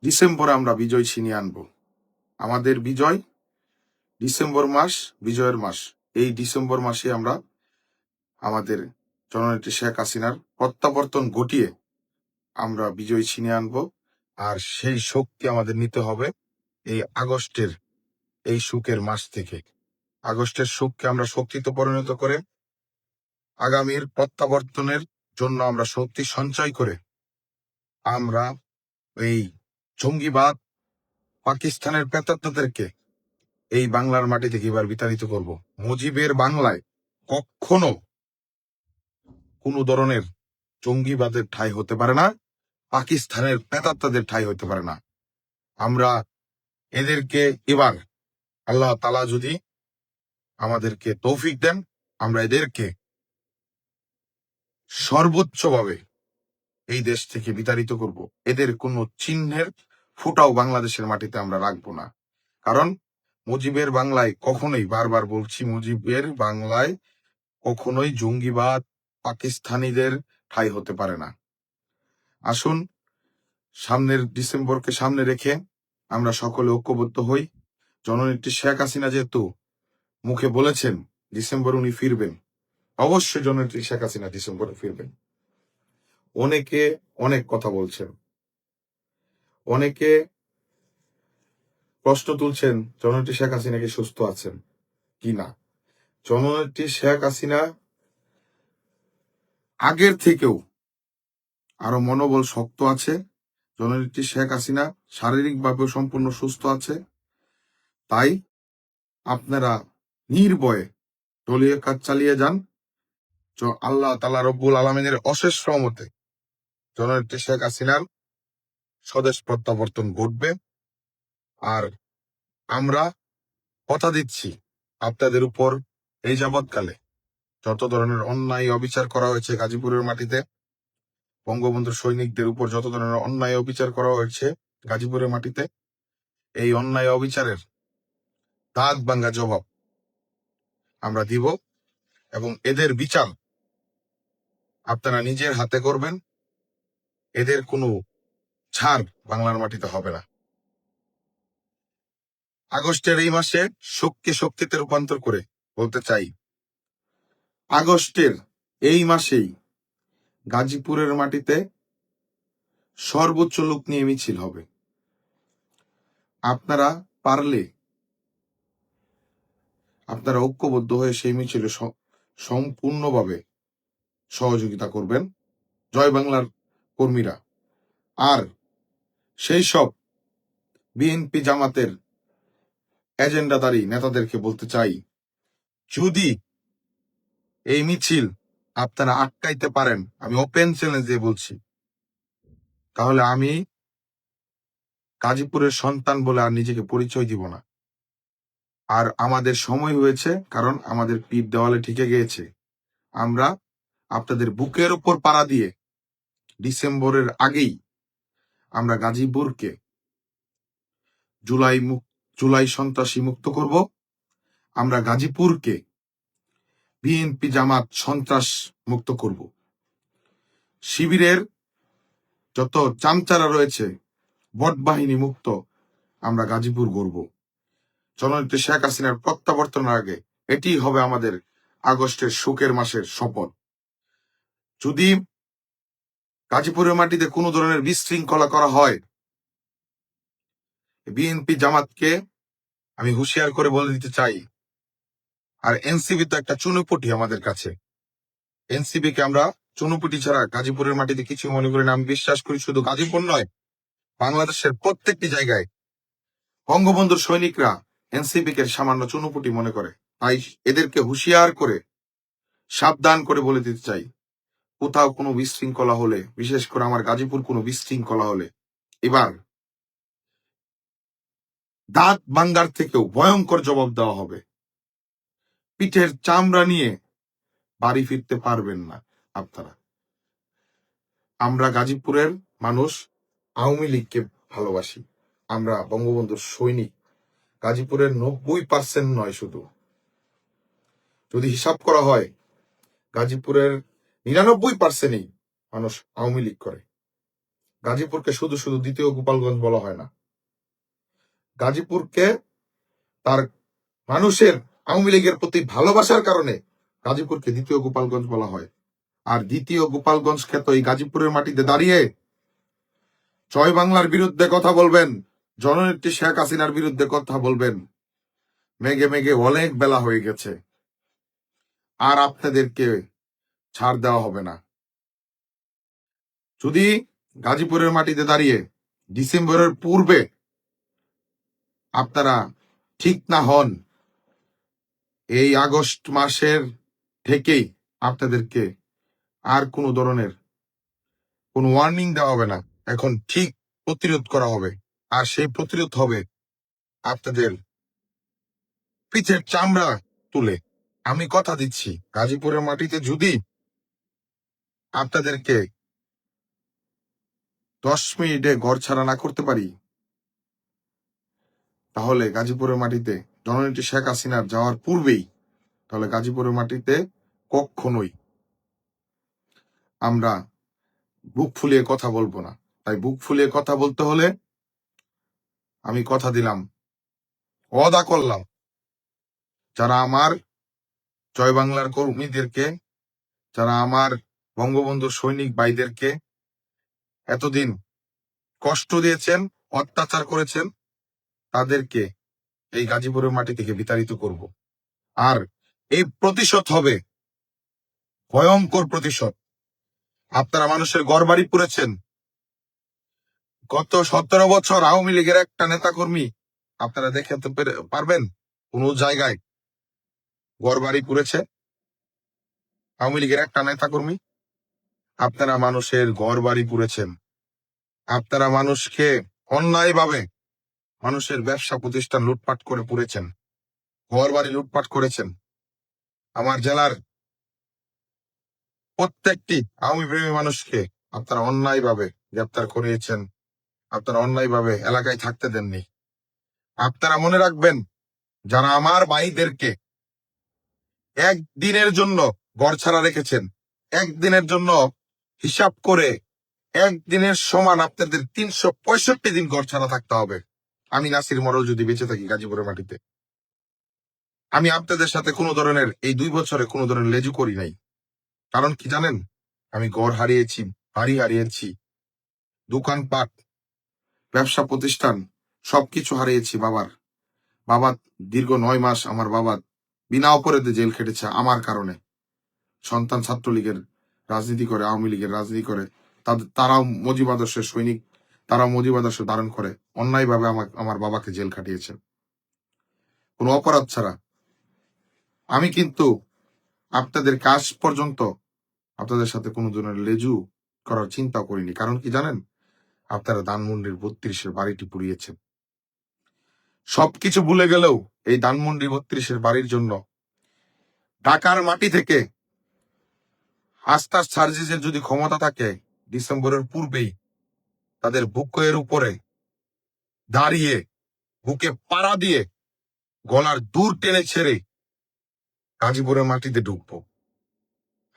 ডিসেম্বরে আমরা বিজয় ছিনিয়ে আনব। আমাদের বিজয় ডিসেম্বর মাস, বিজয়ের মাস। এই ডিসেম্বর মাসে আমরা আমাদের জননেত্রী শেখ হাসিনার প্রত্যাবর্তন ঘটিয়ে আমরা বিজয় ছিনিয়ে আনব। আর সেই শক্তি আমাদের নিতে হবে এই আগস্টের এই সুখের মাস থেকে। আগস্টের সুখকে আমরা শক্তিতে পরিণত করে আগামীর প্রত্যাবর্তনের জন্য আমরা শক্তি সঞ্চয় করে আমরা এই জঙ্গিবাদ পাকিস্তানের প্রেতাত্মাদেরকে এই বাংলার মাটি থেকে এবার বিতাড়িত করব। মুজিবের বাংলায় কখনো কোনো ধরনের জঙ্গিবাদের ঠাঁই হতে পারে না, পাকিস্তানের প্রেতাত্মাদের ঠাঁই হতে পারে না। আমরা এদেরকে এবার আল্লাহ তাআলা যদি আমাদেরকে তৌফিক দেন, আমরা এদেরকে সর্বোচ্চভাবে এই দেশ থেকে বিতাড়িত করব। এদের কোনো চিহ্নের ফুটাও বাংলাদেশের মাটিতে আমরা রাখবো না। কারণ মুজিবের বাংলায় কখনোই, বারবার বলছি, মুজিবের বাংলায় কখনোই জঙ্গিবাদ পাকিস্তানিদের ঠাঁই হতে পারে না। আসুন, সামনের ডিসেম্বরকে সামনে রেখে আমরা সকলে ঐক্যবদ্ধ হই। জননেত্রী শেখ হাসিনা যেহেতু মুখে বলেছেন ডিসেম্বর উনি ফিরবেন, অবশ্যই জননেত্রী শেখ হাসিনা ডিসেম্বরে ফিরবেন। অনেকে অনেক কথা বলছেন, অনেকে প্রশ্ন তুলছেন জননেত্রী শেখ হাসিনা কি সুস্থ আছেন কি না। জননেত্রী শেখ হাসিনা আগের থেকেও আরো মনোবল শক্ত আছে। জননেত্রী শেখ হাসিনা শারীরিকভাবেও সম্পূর্ণ সুস্থ আছে। তাই আপনারা নির্ভয়ে দলীয় কাজ চালিয়ে যান। আল্লাহ তাআলা রব্বুল আলামিনের অশেষ রহমতে জননেত্রী শেখ হাসিনার স্বদেশ প্রত্যাবর্তন ঘটবে। আর আমরা কথা দিচ্ছি, আপনাদের উপর এই যাবৎকালে যত ধরনের অন্যায় অবিচার করা হয়েছে গাজীপুরের মাটিতে, বঙ্গবন্ধুর সৈনিকদের উপর যত ধরনের অন্যায় অবিচার করা হয়েছে গাজীপুরের মাটিতে, এই অন্যায় অবিচারের দাঁত ভাঙ্গা জবাব আমরা দিব এবং এদের বিচার আপনারা নিজের হাতে করবেন। এদের কোনো ছাড় বাংলার মাটিতে হবে না। আগস্টের এই মাসে শোককে শক্তিতে রূপান্তর করে বলতে চাই, আগস্টের এই মাসেই গাজীপুরের মাটিতে সর্বোচ্চ লোক নিয়ে মিছিল হবে। আপনারা পারলে আপনারা ঐক্যবদ্ধ হয়ে সেই মিছিলে সম্পূর্ণভাবে সহযোগিতা করবেন, জয় বাংলার কর্মীরা। আর সেই সব বিএনপি জামাতের এজেন্ডাধারী নেতাদেরকে বলতে চাই, যদি এই মিছিল আপনারা আটকাইতে পারেন, আমি ওপেন চ্যালেঞ্জ দিয়ে বলছি, তাহলে আমি গাজীপুরের সন্তান বলে আর নিজেকে পরিচয় দিব না। আর আমাদের সময় হয়েছে, কারণ আমাদের পিঠ দেওয়ালে ঠেকে গিয়েছে। আমরা আপনাদের বুকের উপর পাড়া দিয়ে ডিসেম্বরের আগেই আমরা গাজীপুরকে জুলাই সন্ত্রাসী মুক্ত করব। আমরা গাজীপুরকে বিএনপি জামাত সন্ত্রাস মুক্ত করব। শিবিরের যত চামচারা রয়েছে বট বাহিনী মুক্ত আমরা গাজীপুর গড়ব। জননেত্রী শেখ হাসিনার প্রত্যাবর্তনের আগে এটি হবে আমাদের আগস্টের শোকের মাসের শপথ। যদি গাজীপুরের মাটিতে কোনো ধরনের বিশৃঙ্খলা করা হয়, বিএনপি জামাতকে আমি হুঁশিয়ার করে বলে দিতে চাই। আর এনসিবি তো একটা চুনোপুটি আমাদের কাছে। এনসিবি কে আমরা চুনোপুটি ছাড়া গাজীপুরের মাটিতে কিছু মনে করি না। আমি বিশ্বাস করি শুধু গাজীপুর নয়, বাংলাদেশের প্রত্যেকটি জায়গায় বঙ্গবন্ধুর সৈনিকরা এনসিবি কে সামান্য চুনোপুটি মনে করে। তাই এদেরকে হুঁশিয়ার করে সাবধান করে বলে দিতে চাই, কোথাও কোনো বিশৃঙ্খলা হলে, বিশেষ করে আমার গাজীপুর কোনো বিশৃঙ্খলা হলে, এবার দাঁত ভাঙ্গার থেকেও ভয়ঙ্কর জবাব দেওয়া হবে। পিঠের চামড়া নিয়ে বাড়ি ফিরতে পারবেন না আপনারা। আমরা গাজীপুরের মানুষ আওয়ামী লীগকে ভালোবাসি, আমরা বঙ্গবন্ধুর সৈনিক। গাজীপুরের 90% নয়, শুধু যদি হিসাব করা হয় গাজীপুরের 99%ই মানুষ আওয়ামী লীগ করে। গাজীপুরকে শুধু শুধু দ্বিতীয় গোপালগঞ্জ বলা হয় না। গাজীপুরকে তার মানুষের আওয়ামী লীগের প্রতি ভালোবাসার কারণে গাজীপুরকে দ্বিতীয় গোপালগঞ্জ বলা হয়। আর দ্বিতীয় গোপালগঞ্জ খ্যাত এই গাজীপুরের মাটিতে দাঁড়িয়ে জয় বাংলার বিরুদ্ধে কথা বলবেন, জননেত্রী শেখ হাসিনার বিরুদ্ধে কথা বলবেন। মেঘে মেঘে অনেক বেলা হয়ে গেছে, আর আপনাদেরকে ছাড় দেওয়া হবে না। যদি গাজীপুরের মাটিতে দাঁড়িয়ে ডিসেম্বরের পূর্বে আপনারা ঠিক না হন, এই আগস্ট মাসের থেকেই আপনাদেরকে আর কোনো ধরনের কোনো ওয়ার্নিং দেওয়া হবে না, এখন ঠিক প্রতিরোধ করা হবে। আর সেই প্রতিরোধ হবে আপনাদের পিঠের চামড়া তুলে। আমি কথা দিচ্ছি, গাজীপুরের মাটিতে যদি আপনাদেরকে 10 মিনিটে ঘর ছাড়া না করতে পারি, তাহলে গাজীপুরের মাটিতে জননেত্রী শেখ হাসিনার যাওয়ার পূর্বেই, তাহলে গাজীপুরের মাটিতে কখনোই আমরা বুক ফুলিয়ে কথা বলবো না। তাই বুক ফুলিয়ে কথা বলতে হলে আমি কথা দিলাম, ওয়াদা করলাম, যারা আমার জয় বাংলার কর্মীদেরকে, যারা আমার বঙ্গবন্ধুর সৈনিক ভাইদেরকে এতদিন কষ্ট দিয়েছেন, অত্যাচার করেছেন, তাদেরকে এই গাজীপুরের মাটি থেকে বিতাড়িত করব। আর এই প্রতিশোধ হবে ভয়ঙ্কর প্রতিশোধ। আপনারা মানুষের ঘরবাড়ি পুড়েছেন। গত 17 বছর আওয়ামী লীগের একটা নেতাকর্মী আপনারা দেখাতে পারবেন কোন জায়গায় ঘরবাড়ি পুড়েছে? আওয়ামী লীগের একটা নেতাকর্মী? আপনারা মানুষের ঘরবাড়ি পুড়েছেন। আপনারা মানুষকে অন্যায়ভাবে মানুষের ব্যবসা প্রতিষ্ঠান লুটপাট করে পুড়েছেন, ঘরবাড়ি লুটপাট করেছেন। আমার জেলার প্রত্যেকটি আওয়ামী প্রেমী মানুষকে আপনারা অন্যায়ভাবে গ্রেপ্তার করিয়েছেন, আপনারা অন্যায়ভাবে এলাকায় থাকতে দেননি। আপনারা মনে রাখবেন, যারা আমার ভাইদেরকে একদিনের জন্য ঘর ছাড়া রেখেছেন, একদিনের জন্য হিসাব করে একদিনের সমান আপনাদের 365 দিন ঘর ছাড়া থাকতে হবে। আমি নাসির মরল যদি বেঁচে থাকি গাজীপুরের মাটিতে, আমি আপনাদের সাথে কোনো ধরনের এই 2 বছরে কোনো ধরনের লেজু করি নাই। কারণ কি জানেন? আমি ঘর হারিয়েছি, বাড়ি হারিয়েছি, দোকানপাট, ব্যবসা প্রতিষ্ঠান সবকিছু হারিয়েছি। বাবা দীর্ঘ 9 মাস আমার বাবা বিনা অপরাধে জেল খেটেছে আমার কারণে। সন্তান ছাত্রলীগের রাজনীতি করে, আওয়ামী লীগের রাজনীতি করে, তারাও মুজিব আদর্শের সৈনিক, তারাও মুজিব আদর্শ ধারণ করে অন্যায়ভাবে আমার বাবাকে জেল খাটিয়েছে কোনো অপরাধ ছাড়া। আমি কিন্তু আপনাদের কাজ পর্যন্ত আপনাদের সাথে কোনো ধরনের লেজু করার চিন্তা করিনি। কারণ কি জানেন? আপনারা ধানমন্ডির 32-এর বাড়িটি পুড়িয়েছেন। সবকিছু ভুলে গেলেও এই ধানমন্ডি 32-এর বাড়ির জন্য ঢাকার মাটি থেকে আস্থার সার্জিসের যদি ক্ষমতা থাকে, ডিসেম্বরের পূর্বেই তাদের বুকের উপরে দাঁড়িয়ে বুকে পাড়া দিয়ে গলার দূর টেনে ছেড়ে গাজীপুরের মাটিতে ঢুকবো।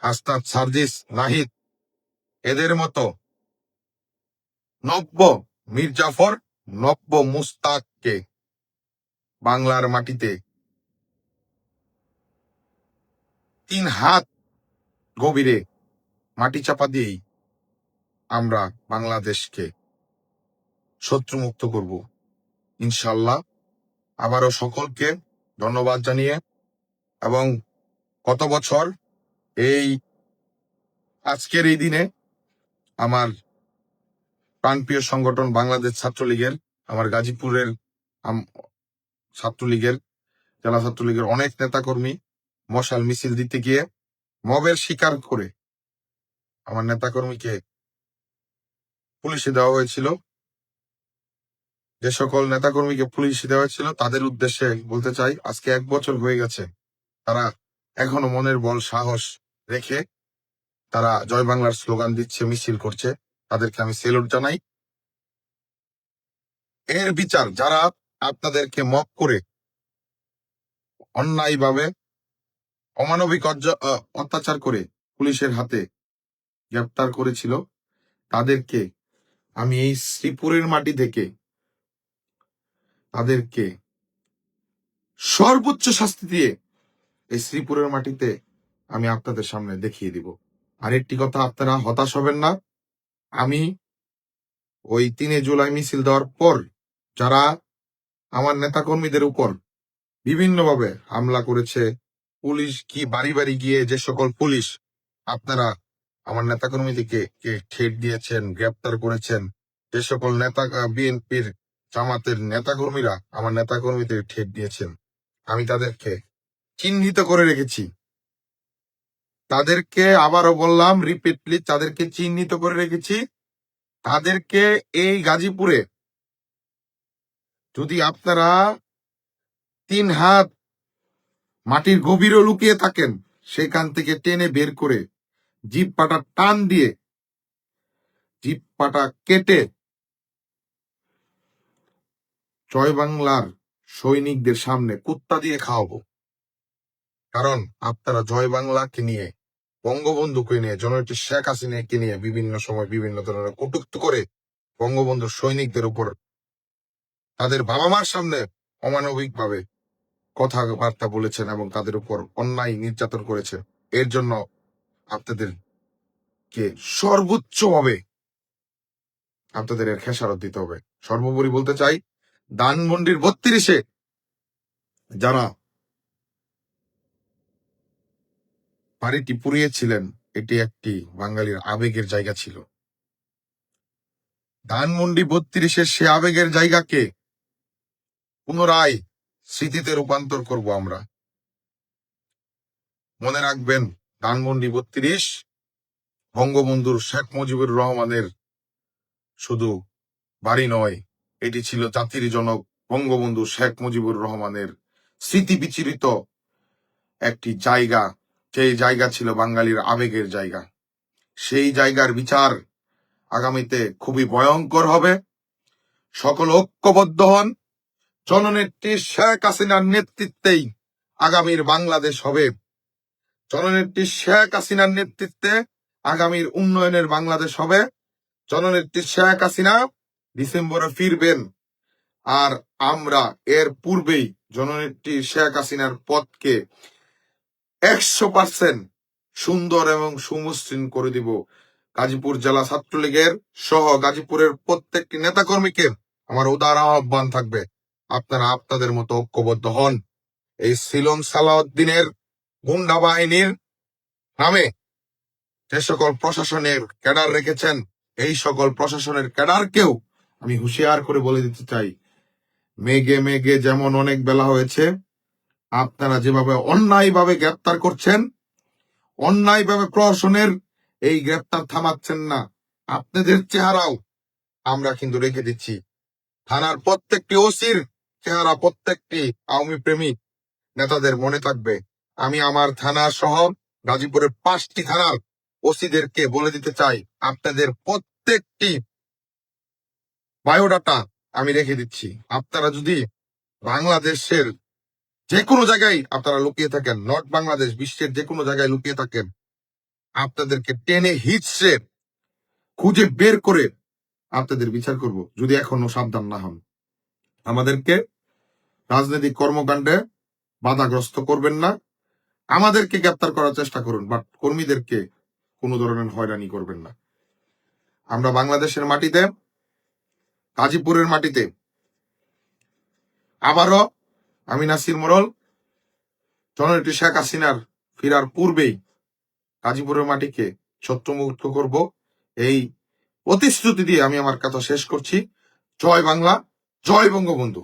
আস্থার সার্জিস, নাহিদ, এদের মতো নব্য মির্জাফর, নব্য মুস্তাককে বাংলার মাটিতে 3 হাত গভীরে মাটি চাপা দিয়েই আমরা বাংলাদেশকে শত্রুমুক্ত করব ইনশাল্লাহ। আবারও সকলকে ধন্যবাদ জানিয়ে, এবং গত বছর এই আজকের এই দিনে আমার প্রাণপ্রিয় সংগঠন বাংলাদেশ ছাত্রলীগের, আমার গাজীপুরের ছাত্রলীগের, জেলা ছাত্রলীগের অনেক নেতাকর্মী মশাল মিছিল দিতে গিয়ে মবের শিকার করে আমার নেতাকর্মীকে পুলিশে দেওয়া হয়েছিল। যে সকল নেতাকর্মীকে পুলিশে দেওয়া হয়েছিল তাদের উদ্দেশ্যে বলতে চাই, আজকে 1 বছর হয়ে গেছে, তারা এখনো মনের বল সাহস রেখে তারা জয় বাংলার স্লোগান দিচ্ছে, মিছিল করছে। তাদেরকে আমি সেলুট জানাই। এর বিচার যারা আপনাদেরকে মব করে অন্যায়ভাবে অমানবিক অত্যাচার করে পুলিশের হাতে গ্রেপ্তার করেছিল, তাদেরকে আমি এই শ্রীপুরের মাটি থেকে তাদেরকে সর্বোচ্চ শাস্তি দিয়ে এই শ্রীপুরের মাটিতে আমি আপনাদের সামনে দেখিয়ে দিব। আর একটি কথা, আপনারা হতাশ হবেন না। আমি ওই 3 জুলাই মিছিল দেওয়ার পর যারা আমার নেতাকর্মীদের উপর বিভিন্নভাবে হামলা করেছে, পুলিশ কি বাড়ি বাড়ি গিয়ে যে সকল পুলিশ আপনারা আমার নেতাকর্মীদেরকে ঠেট দিয়েছেন, গ্রেপ্তার করেছেন, যে সকল নেতা বিএনপির জামাতের নেতাকর্মীরা আমার নেতাকর্মীদের ঠেট দিয়েছেন, আমি তাদেরকে চিহ্নিত করে রেখেছি। তাদেরকে আবারও বললাম, রিপিটলি, তাদেরকে চিহ্নিত করে রেখেছি। তাদেরকে এই গাজীপুরে যদি আপনারা 3 হাত মাটির গভীরে লুকিয়ে থাকেন, সেখান থেকে টেনে বের করে জিপ পাটা টান দিয়ে জিপ পাটা কেটে জয় বাংলার সৈনিকদের সামনে কুত্তা দিয়ে খাওয়াবো। কারণ আপনারা জয় বাংলাকে নিয়ে, বঙ্গবন্ধুকে নিয়ে, জননেত্রী শেখ হাসিনাকে নিয়ে বিভিন্ন সময় বিভিন্ন ধরনের কটূক্তি করে বঙ্গবন্ধুর সৈনিকদের উপর, তাদের বাবা মার সামনে অমানবিক ভাবে কথাবার্তা বলেছেন এবং তাদের উপর অন্যায় নির্যাতন করেছেন। এর জন্য আপনাদেরকে সর্বোচ্চভাবে আপনাদের এর খেসারত দিতে হবে। সর্বোপরি বলতে চাই, ধানমন্ডির 32-এ যারা বাড়িটি পুড়িয়েছিলেন, এটি একটি বাঙালির আবেগের জায়গা ছিল। ধানমন্ডি 32-এর সে আবেগের জায়গাকে পুনরায় স্মৃতিতে রূপান্তর করব আমরা। মনে রাখবেন, ধানমন্ডি 32 বঙ্গবন্ধুর শেখ মুজিবুর রহমানের শুধু বাড়ি নয়, এটি ছিল জাতির জনক বঙ্গবন্ধু শেখ মুজিবুর রহমানের স্মৃতি বিচরিত একটি জায়গা। সেই জায়গা ছিল বাঙালির আবেগের জায়গা। সেই জায়গার বিচার আগামীতে খুবই ভয়ঙ্কর হবে। সকল ঐক্যবদ্ধ হন। জননেত্রী শেখ হাসিনার নেতৃত্বেই আগামীর বাংলাদেশ হবে। জননেত্রী শেখ হাসিনার নেতৃত্বে আগামীর উন্নয়নের বাংলাদেশ হবে। জননেত্রী শেখ হাসিনা ডিসেম্বরে ফিরবেন। আর আমরা এর পূর্বেই জননেত্রী শেখ হাসিনার পথকে 100% সুন্দর এবং সুমসৃণ করে দিব। গাজীপুর জেলা ছাত্রলীগের সহ গাজীপুরের প্রত্যেকটি নেতাকর্মীকে আমার উদার আহ্বান থাকবে, আপনারা আপনাদের মতো ঐক্যবদ্ধ হন। এই সিলম সালাউদ্দিনের গুন্ডা বাহিনীর নামে যে সকল প্রশাসনের ক্যাডার রেখেছেন, এই সকল প্রশাসনের ক্যাডারকেও আমি হুঁশিয়ার করে বলে দিতে চাই, মেঘে মেঘে যেমন অনেক বেলা হয়েছে, আপনারা যেভাবে অন্যায়ভাবে গ্রেপ্তার করছেন, অন্যায়ভাবে প্রশাসনের এই গ্রেপ্তার থামাচ্ছেন না, আপনাদের চেহারাও আমরা কিন্তু রেখে দিচ্ছি। থানার প্রত্যেকটি ওসির চেহারা প্রত্যেকটি আওয়ামী প্রেমিক নেতাদের মনে থাকবে। আমি আমার থানা সহ গাজীপুরের 5টি থানার ওসিদেরকে বলে দিতে চাই, আপনাদের প্রত্যেকটি বায়োডাটা আমি রেখে দিচ্ছি। আপনারা যদি বাংলাদেশের যে কোনো জায়গায় আপনারা লুকিয়ে থাকেন, নর্থ বাংলাদেশ, বিশ্বের যে কোনো জায়গায় লুকিয়ে থাকেন, আপনাদেরকে টেনে হিচড়ে খুঁজে বের করে আপনাদের বিচার করব, যদি এখনো সাবধান না হন। আমাদেরকে রাজনৈতিক কর্মকাণ্ডে বাধাগ্রস্ত করবেন না। আমাদেরকে গ্রেপ্তার করার চেষ্টা করুন, বাট কর্মীদেরকে কোনো ধরনের হয়রানি করবেন না। আমরা বাংলাদেশের মাটিতে, গাজীপুরের মাটিতে আবারও আমি নাসির মোড়ল জননেত্রী শেখ হাসিনার ফিরার পূর্বেই গাজীপুরের মাটিকে শত্রুমুক্ত করব, এই প্রতিশ্রুতি দিয়ে আমি আমার কথা শেষ করছি। জয় বাংলা, জয় বঙ্গবন্ধু।